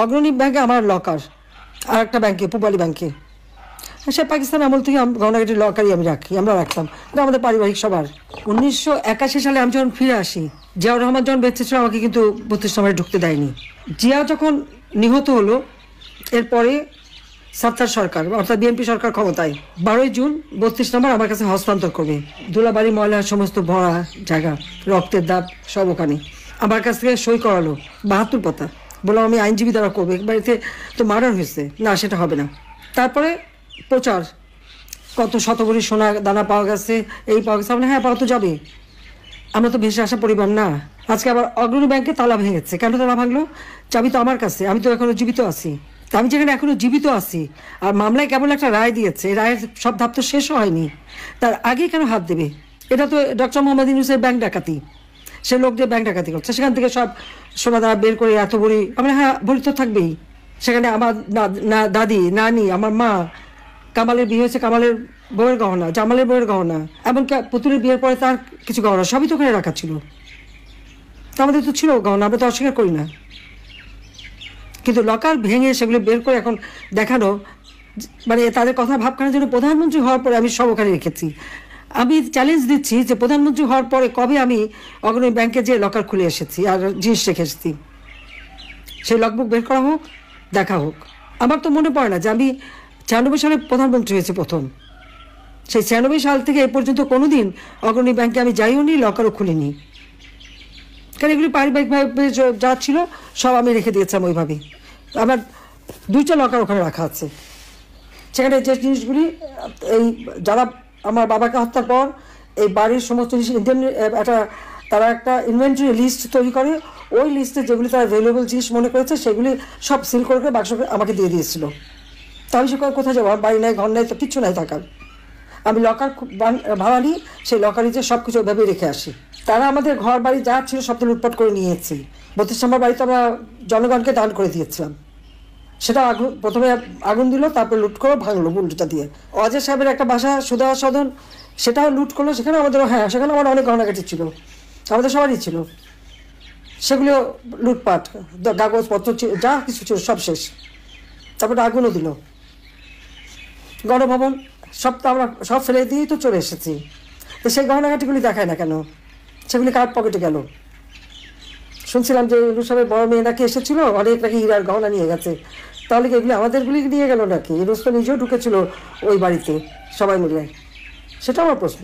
অগ্রণী ব্যাংকে আমার লকার, আর একটা ব্যাংকে পূবালী ব্যাংকে। সে পাকিস্তান আমল থেকে গহনাগাটির লকারই আমি রাখি, আমরা রাখতাম, এটা আমাদের পারিবারিক সবার। 1981 সালে আমি যখন ফিরে আসি, জিয়াউর রহমান যখন বেঁচে ছিল আমাকে কিন্তু 32 নম্বরে ঢুকতে দেয়নি। জিয়া যখন নিহত হলো এরপরে সাত্তার সরকার অর্থাৎ বিএনপি সরকার ক্ষমতায় 12 জুন 32 নম্বর আমার কাছে হস্তান্তর করবে। ধুলাবাড়ি ময়লার সমস্ত ভরা জায়গা, রক্তের দাগ সব ওখানে। আমার কাছ থেকে সই করালো 72 পাতা, বললাম আমি আইনজীবী দ্বারা করবো, বাড়িতে তো মার্ডার হয়েছে, না সেটা হবে না। তারপরে প্রচার, কত শতভরি সোনা দানা পাওয়া গেছে, এই পাওয়া গেছে, হ্যাঁ পাওয়া তো যাবে, আমরা তো ভেসে আসা পরিবার না। আজকে আবার অগ্রণী ব্যাংকে তালা ভেঙেছে, কেন তালা ভাঙলো? চাবি তো আমার কাছে, আমি তো এখনো জীবিত আছি। আমি যেখানে এখনো জীবিত আছি আর মামলায় কেবল একটা রায় দিয়েছে, এই রায়ের সব ধাপ তো শেষ হয়নি, তার আগে কেন হাত দেবে? এটা তো ডক্টর মোহাম্মদ ইউনূসের ব্যাংক ডাকাতি, সে লোক যে ব্যাংক ডাকাতি করছে, সেখান থেকে সব সোনা দানা বের করে এত ভরি, আমরা হ্যাঁ ভরি তো থাকবেই। সেখানে আমার দাদি, নানি, আমার মা, কামালের বিয়ে হয়েছে, কামালের বউয়ের গহনা, জামালের বউয়ের গহনা, এমনকি পুতুলের বিয়ের পরে তার কিছু গহনা সবই তো ওখানে রাখা ছিল। আমাদের তো ছিল গহনা, আমরা তো অস্বীকার করি না, কিন্তু লকার ভেঙে সেগুলো বের করে এখন দেখানো, মানে তাদের কথা ভাবখানার জন্য প্রধানমন্ত্রী হওয়ার পরে আমি সব ওখানে রেখেছি। আমি চ্যালেঞ্জ দিচ্ছি যে প্রধানমন্ত্রী হওয়ার পরে কবে আমি অগ্রণী ব্যাংকে যে লকার খুলে এসেছি আর জিনিস রেখে এসেছি, সেই লগবুক বের করা হোক, দেখা হোক। আমার তো মনে পড়ে না যে আমি 96 সালে প্রধানমন্ত্রী হয়েছে প্রথম, সেই 96 সাল থেকে এ পর্যন্ত কোনোদিন অগ্রণী ব্যাংকে আমি যাইও নি, লকারও খুলিনি, কারণ এগুলি পারিবারিকভাবে যা ছিল সব আমি রেখে দিয়েছিলাম ওইভাবেই। আমার 2টা লকার ওখানে রাখা আছে, সেখানে যে জিনিসগুলি এই যারা আমার বাবাকে হত্যার পর এই বাড়ির সমস্ত জিনিস একটা তারা একটা ইনভেন্টরি লিস্ট তৈরি করে, ওই লিস্টে যেগুলি তারা ভ্যালুয়েবল জিনিস মনে করেছে সেগুলি সব সিল করে বাক্স আমাকে দিয়ে দিয়েছিল। তা আমি সে কোথায় যাবো, বাড়ি নাই, ঘর নাই, তো কিচ্ছু নাই থাকার। আমি লকার ভাড়া নিই, সেই লকারে যে সব কিছু ওইভাবেই রেখে আসি। তারা আমাদের ঘর বাড়ি যা ছিল সব তো লুটপাট করে নিয়েছি। 32 নম্বর বাড়িতে আমরা জনগণকে দান করে দিয়েছিলাম, সেটা প্রথমে আগুন দিল, তারপরে লুট করে ভাঙলো বুলডোজার দিয়ে। অজয় সাহেবের একটা বাসা সুধা সদন, সেটাও লুট করলো, সেখানে আমাদের হ্যাঁ সেখানে আমার অনেক গহনাগাটি ছিল, আমাদের সবারই ছিল, সেগুলো লুটপাট, কাগজপত্র যা কিছু ছিল সব শেষ। তারপরে আগুনও দিল। গণভবন সব তো আমরা সব ফেলে দিয়েই তো চলে এসেছি, তো সেই গহনাগাটিগুলি দেখায় না কেন? সেগুলি কার পকেটে গেল? শুনছিলাম যে ইউনূস সাহেবের বড় মেয়ে নাকি এসেছিল, অনেক নাকি হীরার গহনা নিয়ে গেছে, তাহলে কি এগুলি আমাদেরগুলি নিয়ে গেল নাকি? ইউনূস তো নিজেও ঢুকেছিল ওই বাড়িতে সবাই মিলে, সেটা আমার প্রশ্ন।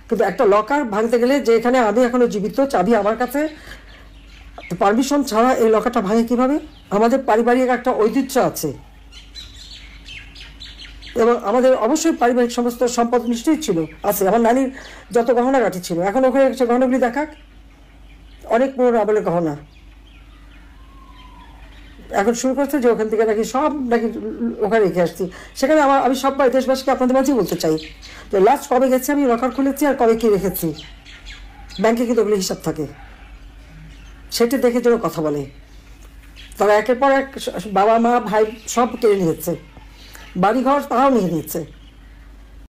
কিন্তু একটা লকার ভাঙতে গেলে, যে এখানে আমি এখনো জীবিত, চাবি আমার কাছে, পারমিশন ছাড়া এই লকারটা ভাঙে কিভাবে? আমাদের পারিবারিক একটা ঐতিহ্য আছে এবং আমাদের অবশ্যই পারিবারিক সমস্ত সম্পদ নিশ্চয়ই ছিল, আছে। আমার নানির যত গহনাগাটি ছিল, এখন ওখানে সে গহনাগুলি দেখাক, অনেক পুরোনো আমলের গহনা। এখন শুরু করছে যে ওখান থেকে নাকি সব নাকি ওখানে রেখে আসছি। সেখানে আমি সব দেশবাসীকে আপনাদের মাঝেই বলতে চাই যে লাস্ট কবে গেছে আমি লকার খুলেছি আর কবে কি রেখেছি, ব্যাংকে কিন্তু ওগুলো হিসাব থাকে, সেটি দেখে যেন কথা বলে। তারা একের পর এক বাবা মা ভাই সব কেড়ে নিয়েছে, বাড়িঘর তারাও নিয়ে নিচ্ছে।